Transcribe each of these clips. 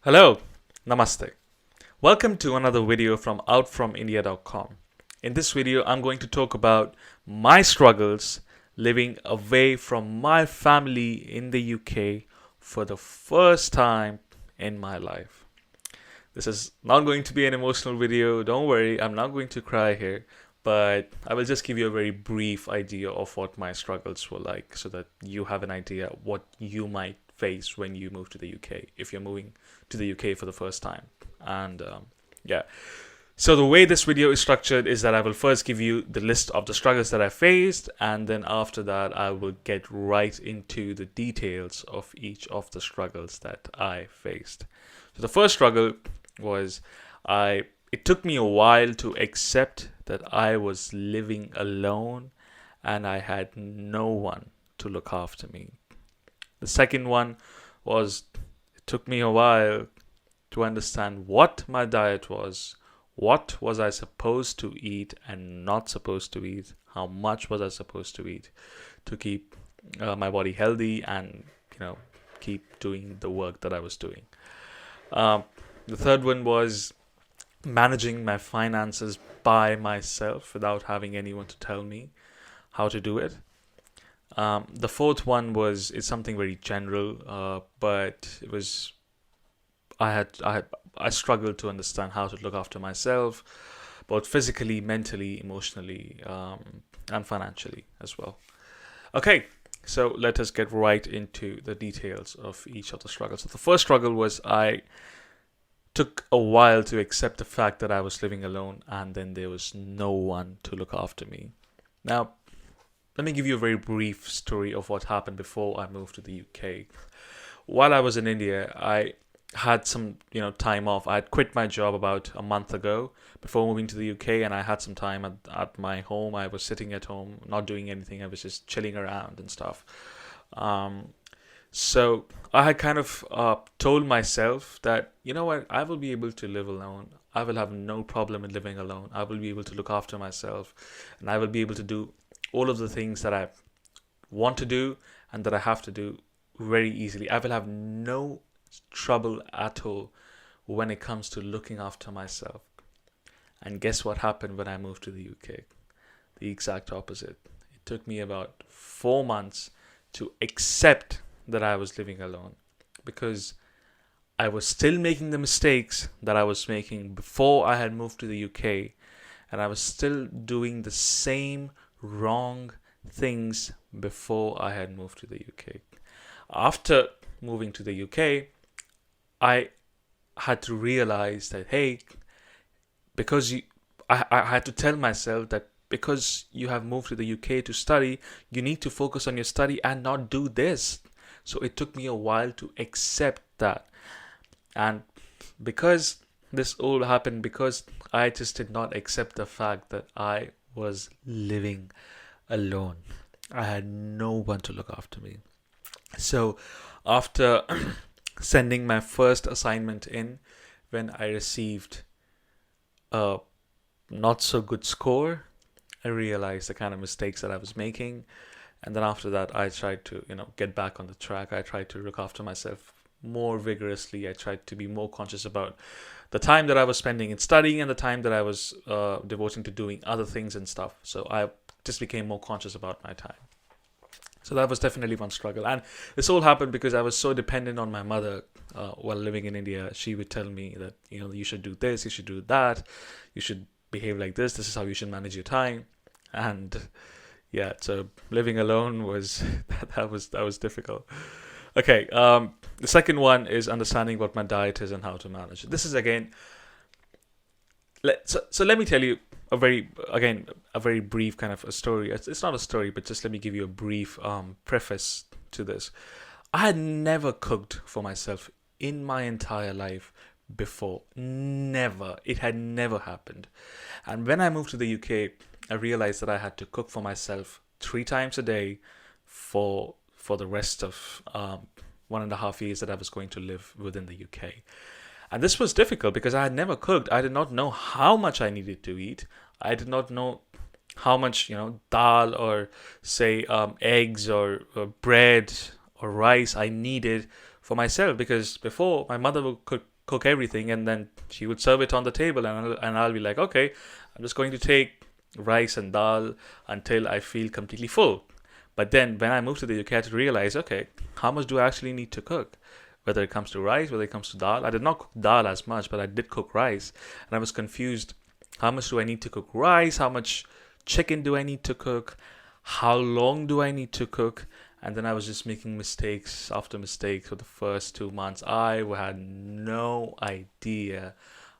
Hello, Namaste. Welcome to another video from outfromindia.com. In this video, I'm going to talk about my struggles living away from my family in the UK for the first time in my life. This is not going to be an emotional video. Don't worry, I'm not going to cry here, but I will just give you a very brief idea of what my struggles were like so that you have an idea what you might face when you move to the UK if you're moving to the UK for the first time. And yeah. So the way this video is structured is that I will first give you the list of the struggles that I faced, and then after that I will get right into the details of each of the struggles that I faced. So the first struggle was it took me a while to accept that I was living alone and I had no one to look after me. The second one was it took me a while to understand what my diet was. What was I supposed to eat and not supposed to eat? How much was I supposed to eat to keep my body healthy and keep doing the work that I was doing? The third one was managing my finances by myself without having anyone to tell me how to do it. The fourth one was it's something very general, but it was I struggled to understand how to look after myself, both physically, mentally, emotionally, and financially as well. Okay, so let us get right into the details of each of the struggles. So the first struggle was I took a while to accept the fact that I was living alone and then there was no one to look after me. Now, let me give you a very brief story of what happened before I moved to the UK. While I was in India, I had some time off. I had quit my job about a month ago before moving to the UK, and I had some time at my home. I was sitting at home, not doing anything. I was just chilling around and stuff. So I had kind of told myself that, you know what, I will be able to live alone. I will have no problem in living alone. I will be able to look after myself, and I will be able to do all of the things that I want to do and that I have to do very easily. I will have no trouble at all when it comes to looking after myself. And guess what happened when I moved to the UK? The exact opposite. It took me about 4 months to accept that I was living alone because I was still making the mistakes that I was making before I had moved to the UK, and I was still doing the same wrong things before I had moved to the UK. After moving to the UK, I had to realize that, hey, I had to tell myself that because you have moved to the UK to study, you need to focus on your study and not do this. So it took me a while to accept that. And because this all happened, because I just did not accept the fact that I was living alone. I had no one to look after me. So after sending my first assignment in, when I received a not so good score, I realized the kind of mistakes that I was making. And then after that, I tried to, get back on the track. I tried to look after myself more vigorously. I tried to be more conscious about the time that I was spending in studying and the time that I was devoting to doing other things and stuff. So I just became more conscious about my time. So that was definitely one struggle. And this all happened because I was so dependent on my mother while living in India. She would tell me that, you should do this, you should do that, you should behave like this is how you should manage your time. And yeah, so living alone was, that was difficult. Okay, the second one is understanding what my diet is and how to manage it. This is again, so let me tell you a very brief kind of a story. It's not a story, but just let me give you a brief preface to this. I had never cooked for myself in my entire life before. Never. It had never happened. And when I moved to the UK, I realized that I had to cook for myself 3 times a day for the rest of 1.5 years that I was going to live within the UK. And this was difficult because I had never cooked. I did not know how much I needed to eat. I did not know how much, dal or say eggs or bread or rice I needed for myself, because before my mother would cook cook everything, and then she would serve it on the table, and I'll be like, okay, I'm just going to take rice and dal until I feel completely full. But then when I moved to the UK, I had to realize, okay, how much do I actually need to cook? Whether it comes to rice, whether it comes to dal. I did not cook dal as much, but I did cook rice. And I was confused. How much do I need to cook rice? How much chicken do I need to cook? How long do I need to cook? And then I was just making mistakes after mistakes for the first 2 months. I had no idea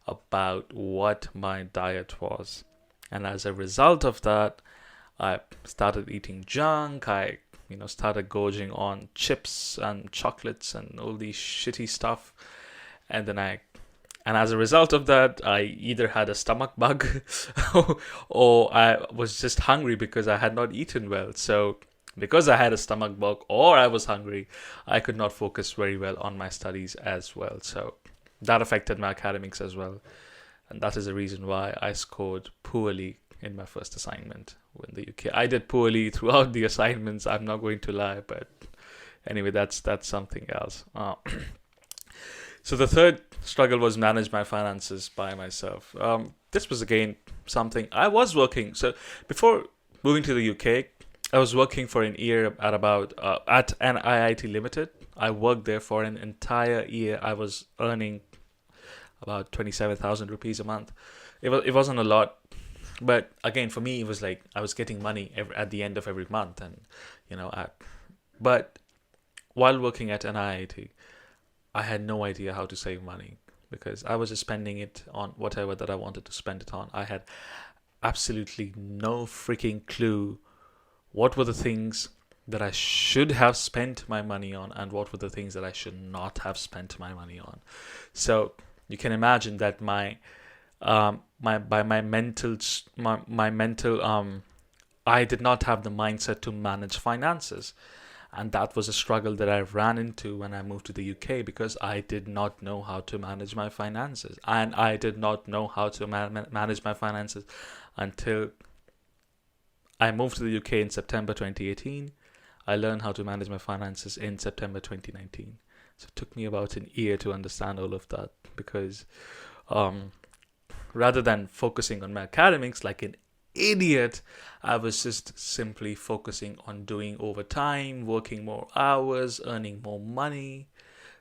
about what my diet was. And as a result of that, I started eating junk. I started gorging on chips and chocolates and all these shitty stuff. And then and as a result of that, I either had a stomach bug or I was just hungry because I had not eaten well. So because I had a stomach bug or I was hungry, I could not focus very well on my studies as well. So that affected my academics as well. And that is the reason why I scored poorly in my first assignment in the UK. I did poorly throughout the assignments, I'm not going to lie, but anyway, that's something else. So the third struggle was manage my finances by myself. This was again something I was working. So before moving to the UK, I was working for an year at an IIT Limited. I worked there for an entire year. I was earning about 27,000 rupees a month. It wasn't a lot, but again for me it was like I was getting money at the end of every month, and but while working at an IIT, I had no idea how to save money because I was just spending it on whatever that I wanted to spend it on. I had absolutely no freaking clue what were the things that I should have spent my money on and what were the things that I should not have spent my money on. So you can imagine that my mental I did not have the mindset to manage finances. And that was a struggle that I ran into when I moved to the UK because I did not know how to manage my finances. And I did not know how to manage my finances until I moved to the UK in September 2018. I learned how to manage my finances in September 2019. So it took me about an year to understand all of that because rather than focusing on my academics like an idiot, I was just simply focusing on doing overtime, working more hours, earning more money,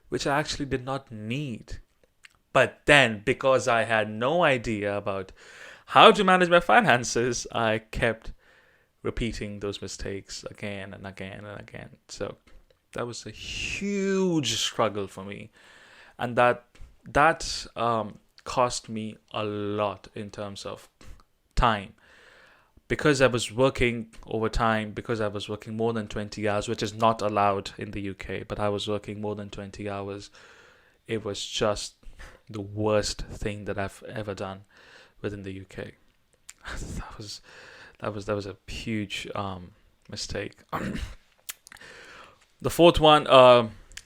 which I actually did not need. But then, because I had no idea about how to manage my finances, I kept repeating those mistakes again and again and again. So that was a huge struggle for me, and that cost me a lot in terms of time. Because I was working overtime, because I was working more than 20 hours, which is not allowed in the UK, but I was working more than 20 hours, it was just the worst thing that I've ever done within the UK. that was a huge mistake. The fourth one,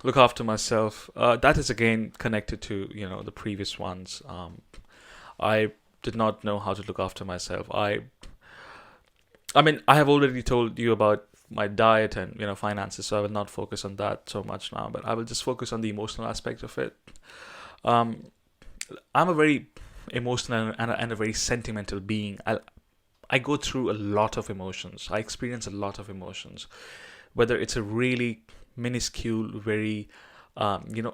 look after myself. That is again connected to the previous ones. I did not know how to look after myself. I mean, I have already told you about my diet and finances, so I will not focus on that so much now. But I will just focus on the emotional aspect of it. I'm a very emotional and a very sentimental being. I go through a lot of emotions. I experience a lot of emotions, whether it's a really minuscule, very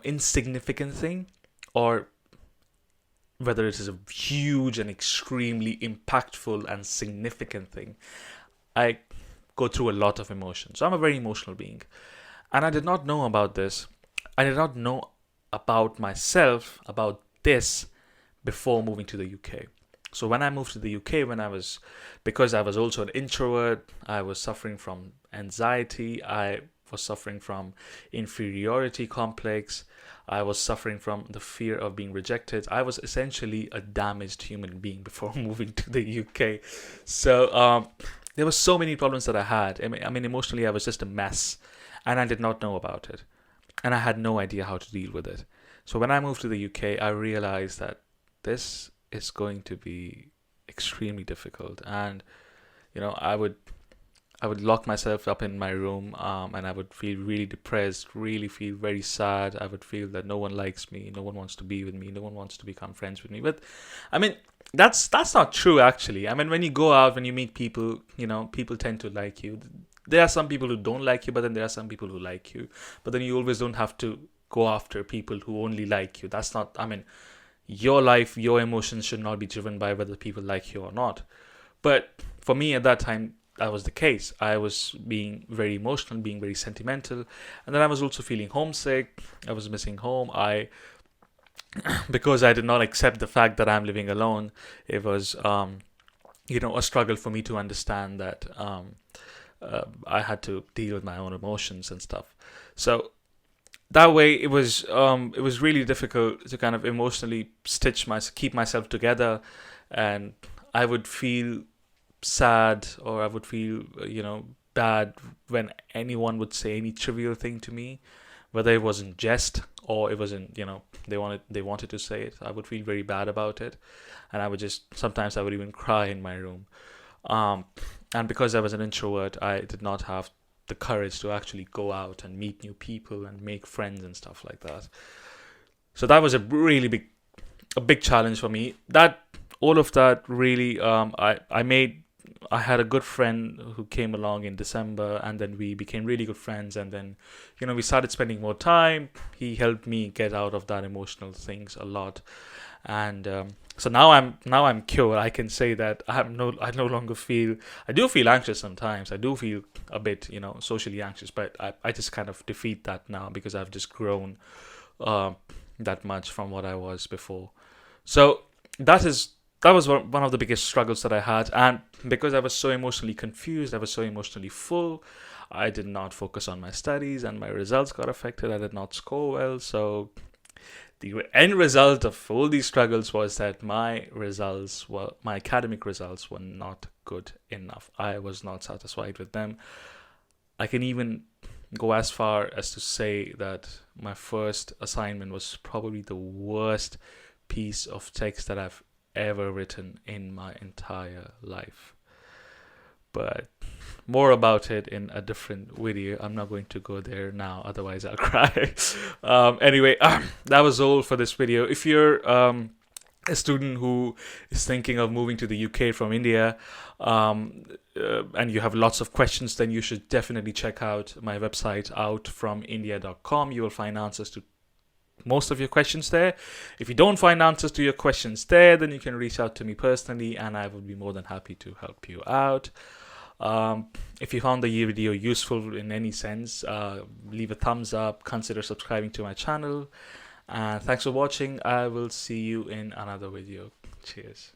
insignificant thing, or whether it is a huge and extremely impactful and significant thing. I go through a lot of emotions. So I'm a very emotional being. And I did not know about this. I did not know about myself, about this, before moving to the UK. So when I moved to the UK, because I was also an introvert, I was suffering from anxiety, I was suffering from inferiority complex, I was suffering from the fear of being rejected. I was essentially a damaged human being before moving to the UK. So there were so many problems that I had. I mean, emotionally, I was just a mess, and I did not know about it, and I had no idea how to deal with it. So when I moved to the UK, I realized that this is going to be extremely difficult, and I would I would lock myself up in my room, and I would feel really depressed, really feel very sad. I would feel that no one likes me, no one wants to be with me, no one wants to become friends with me. But I mean, that's not true actually. I mean, when you go out, when you meet people, people tend to like you. There are some people who don't like you, but then there are some people who like you. But then you always don't have to go after people who only like you. That's not, I mean, your life, your emotions should not be driven by whether people like you or not. But for me at that time, that was the case. I was being very emotional, being very sentimental, and then I was also feeling homesick. I was missing home. Because I did not accept the fact that I'm living alone, it was, a struggle for me to understand that I had to deal with my own emotions and stuff. So that way, it was really difficult to kind of emotionally keep myself together, and I would feel sad, or I would feel bad when anyone would say any trivial thing to me, whether it was in jest or it was in they wanted to say it. I would feel very bad about it, and I would just sometimes I would even cry in my room. Um, and because I was an introvert, I did not have the courage to actually go out and meet new people and make friends and stuff like that. So that was a big challenge for me. That all of that really, I had a good friend who came along in December, and then we became really good friends. And then, we started spending more time. He helped me get out of that emotional things a lot, and so now I'm cured. I can say that I no longer feel. I do feel anxious sometimes. I do feel a bit, socially anxious, but I just kind of defeat that now because I've just grown uh, that much from what I was before. So that was one of the biggest struggles that I had, and because I was so emotionally confused, I was so emotionally full. I did not focus on my studies, and my results got affected. I did not score well, so the end result of all these struggles was that my academic results were not good enough. I was not satisfied with them. I can even go as far as to say that my first assignment was probably the worst piece of text that I've ever written in my entire life. But more about it in a different video. I'm not going to go there now, otherwise I'll cry. Anyway, that was all for this video. If you're a student who is thinking of moving to the UK from India, and you have lots of questions, then you should definitely check out my website, outfromindia.com. You will find answers to most of your questions there. If you don't find answers to your questions there, then you can reach out to me personally, and I would be more than happy to help you out. If you found the video useful in any sense, leave a thumbs up, consider subscribing to my channel, and thanks for watching. I will see you in another video. Cheers.